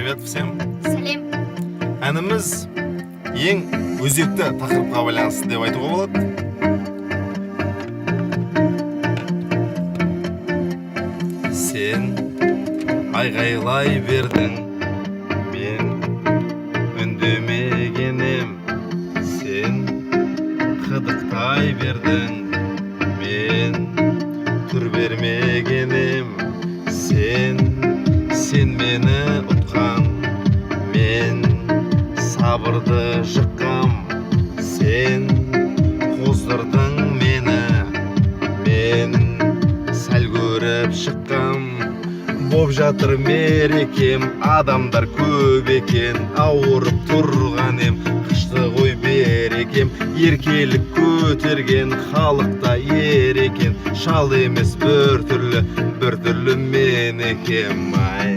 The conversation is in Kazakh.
Привет всем. Сәлем. Әніміз ең өзекті тақырыпқа байланысты деп айтуға болады. Сен айғайлай бердің, мен үндемегенім. Сен қыдықтай бердің, мен түр бермегенім. Сен мені ұтқан, мен сабырды жыққам. Сен қоздырдың мені, мен сәл көріп шыққам. Боп жатыр мерекем, адамдар көп екен, ауырып тұрған ем, қышты ғой берекем. Еркелік көтерген халықта ер екен, шал емес бір түрлі мен екем. Ай